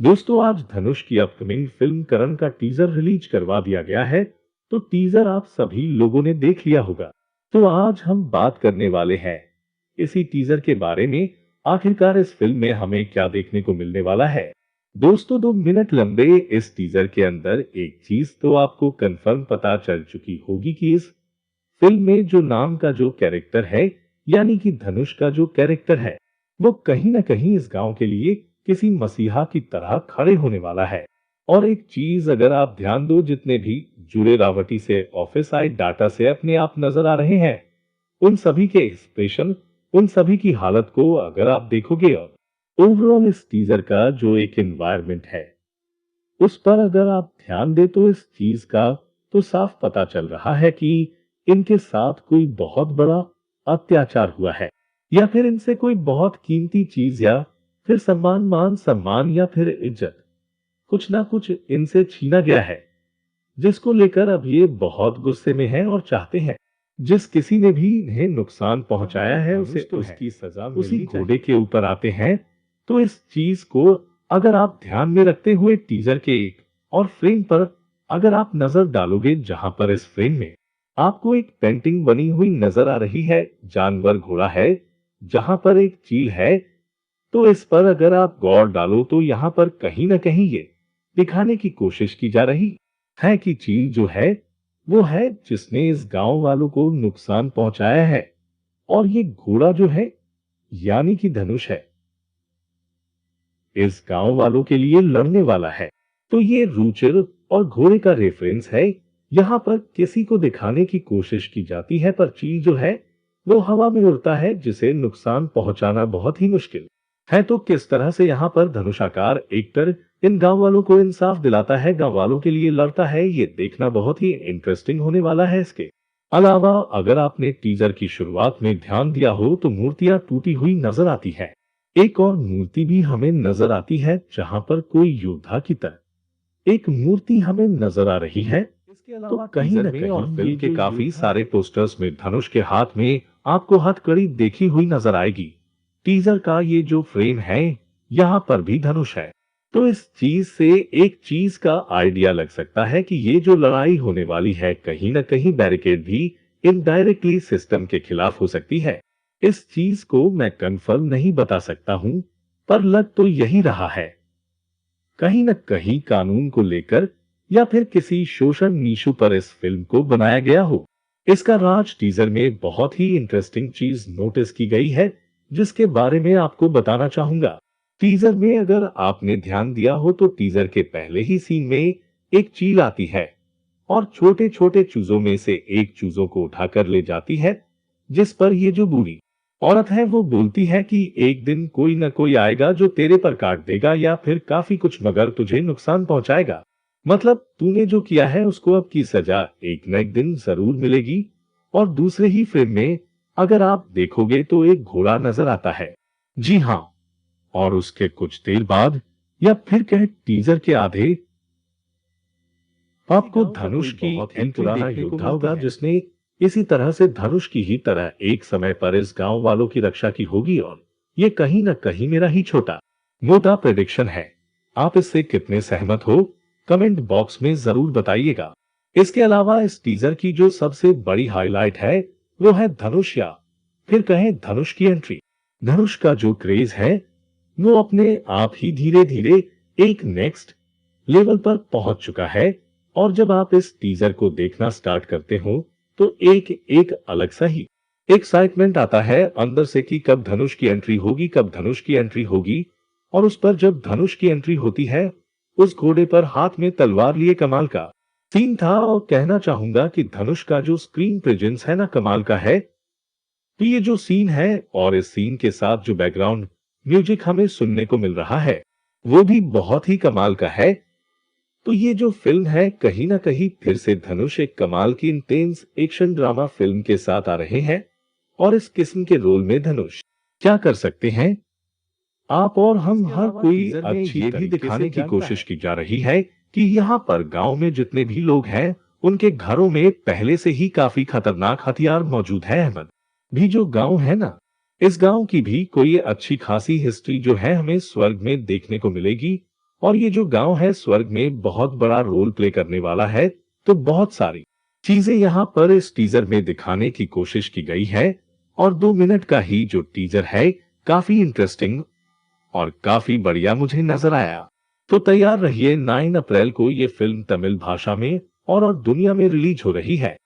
दोस्तों, आज धनुष की अपकमिंग फिल्म करण का टीजर रिलीज करवा दिया गया है। तो टीजर आप सभी लोगों ने देख लिया होगा। तो आज हम बात करने वाले हैं इसी टीजर के बारे में। आखिरकार इस फिल्म में हमें क्या देखने को मिलने वाला है। दोस्तों, 2 मिनट लंबे इस टीजर के अंदर एक चीज तो आपको कंफर्म पता चल चुकी होगी कि इस फिल्म में जो नाम का जो कैरेक्टर है, यानी कि धनुष का जो कैरेक्टर है, वो कहीं ना कहीं इस गांव के लिए किसी मसीहा की तरह खड़े होने वाला है। और एक चीज अगर आप ध्यान दो, जितने भी जुड़े रावटी से ऑफिस आए डाटा से अपने आप नजर आ रहे हैं, उन सभी के एक्सप्रेशन, उन सभी की हालत को अगर आप देखोगे और ओवरऑल इस टीजर का जो एक एनवायरनमेंट है उस पर अगर आप ध्यान दे, तो इस चीज का तो साफ पता चल रहा है कि इनके साथ कोई बहुत बड़ा अत्याचार हुआ है, या फिर इनसे कोई बहुत कीमती चीज, या फिर सम्मान, मान सम्मान, या फिर इज्जत, कुछ ना कुछ इनसे छीना गया है, जिसको लेकर अब ये बहुत गुस्से में हैं और चाहते हैं जिस किसी ने भी इन्हें नुकसान पहुंचाया है उसे उसकी सजा उसी घोड़े के ऊपर आते हैं। तो इस चीज को अगर आप ध्यान में रखते हुए टीजर के एक और फ्रेम पर अगर आप नजर डालोगे, जहां पर इस फ्रेम में आपको एक पेंटिंग बनी हुई नजर आ रही है, जानवर घोड़ा है, जहां पर एक चील है, तो इस पर अगर आप गौर डालो तो यहाँ पर कहीं ना कहीं ये दिखाने की कोशिश की जा रही है कि चील जो है वो है जिसने इस गांव वालों को नुकसान पहुंचाया है, और ये घोड़ा जो है यानी कि धनुष है, इस गांव वालों के लिए लड़ने वाला है। तो ये रूचर और घोड़े का रेफरेंस है। यहाँ पर किसी को दिखाने की कोशिश की जाती है, पर चील जो है वो हवा में उड़ता है, जिसे नुकसान पहुंचाना बहुत ही मुश्किल है। तो किस तरह से यहाँ पर धनुषाकार एक्टर इन गांव वालों को इंसाफ दिलाता है, गांव वालों के लिए लड़ता है, ये देखना बहुत ही इंटरेस्टिंग होने वाला है। इसके अलावा अगर आपने टीजर की शुरुआत में ध्यान दिया हो तो मूर्तियां टूटी हुई नजर आती है। एक और मूर्ति भी हमें नजर आती है, जहां पर कोई योद्धा की तरह एक मूर्ति हमें नजर आ रही है। इसके अलावा तो कहीं न कहीं फिल्म के काफी सारे पोस्टर्स में धनुष के हाथ में आपको हथकड़ी देखी हुई नजर आएगी। टीजर का ये जो फ्रेम है, यहाँ पर भी धनुष है। तो इस चीज से एक चीज का आइडिया लग सकता है कि ये जो लड़ाई होने वाली है, कहीं ना कहीं बैरिकेड भी इनडायरेक्टली सिस्टम के खिलाफ हो सकती है। इस चीज को मैं कंफर्म नहीं बता सकता हूं, पर लग तो यही रहा है, कहीं न कहीं कानून को लेकर या फिर किसी शोषण इशू पर इस फिल्म को बनाया गया हो। इसका राज टीजर में बहुत ही इंटरेस्टिंग चीज नोटिस की गई है, जिसके बारे में आपको बताना चाहूंगा। टीजर में अगर आपने ध्यान दिया हो तो टीजर के पहले ही सीन में एक चील आती है और छोटे छोटे चूजों में से एक चूजों को उठाकर ले जाती है, जिस पर ये जो बूढ़ी औरत है वो बोलती है कि एक दिन कोई न कोई आएगा जो तेरे पर काट देगा, या फिर काफी कुछ, मगर तुझे नुकसान पहुंचाएगा। मतलब तूने जो किया है उसको अब की सजा एक न एक दिन जरूर मिलेगी। और दूसरे ही फ्रेम में अगर आप देखोगे तो एक घोड़ा नजर आता है। जी हाँ, और उसके कुछ देर बाद या फिर कह टीजर के आधे आपको धनुष की एंट्री पुराना योद्धा होगा, जिसने इसी तरह से धनुष की ही तरह एक समय पर इस गांव वालों की रक्षा की होगी। और ये कहीं न कहीं मेरा ही छोटा मोटा प्रेडिक्शन है। आप इससे कितने सहमत हो, कमेंट बॉक्स में जरूर बताइएगा। इसके अलावा इस टीजर की जो सबसे बड़ी हाईलाइट है वो है धनुष, या फिर कहें धनुष की एंट्री। धनुष का जो क्रेज है वो अपने आप ही धीरे धीरे एक नेक्स्ट लेवल पर पहुंच चुका है। और जब आप इस टीजर को देखना स्टार्ट करते हो तो एक एक अलग सा ही एक्साइटमेंट आता है अंदर से कि कब धनुष की एंट्री होगी, कब धनुष की एंट्री होगी। और उस पर जब धनुष की एंट्री होती है, उस घोड़े पर हाथ में तलवार लिए कमाल का सीन था। और कहना चाहूंगा कि धनुष का जो स्क्रीन प्रेजेंस है ना, कमाल का है। तो ये जो सीन है और इस सीन के साथ जो बैकग्राउंड म्यूजिक हमें सुनने को मिल रहा है वो भी बहुत ही कमाल का है। तो ये जो फिल्म है, कहीं ना कहीं फिर से धनुष एक कमाल की इंटेंस एक्शन ड्रामा फिल्म के साथ आ रहे हैं। और इस किस्म के रोल में धनुष क्या कर सकते हैं, आप और हम हर कोई अच्छी ये भी दिखाने की कोशिश की जा रही है कि यहाँ पर गांव में जितने भी लोग हैं उनके घरों में पहले से ही काफी खतरनाक हथियार मौजूद है। अहमद भी जो गांव है ना, इस गांव की भी कोई अच्छी खासी हिस्ट्री जो है हमें स्वर्ग में देखने को मिलेगी। और ये जो गांव है स्वर्ग में बहुत बड़ा रोल प्ले करने वाला है। तो बहुत सारी चीजें यहाँ पर इस टीजर में दिखाने की कोशिश की गई है और 2 मिनट का ही जो टीजर है काफी इंटरेस्टिंग और काफी बढ़िया मुझे नजर आया। तो तैयार रहिए, 9 अप्रैल को ये फिल्म तमिल भाषा में और दुनिया में रिलीज हो रही है।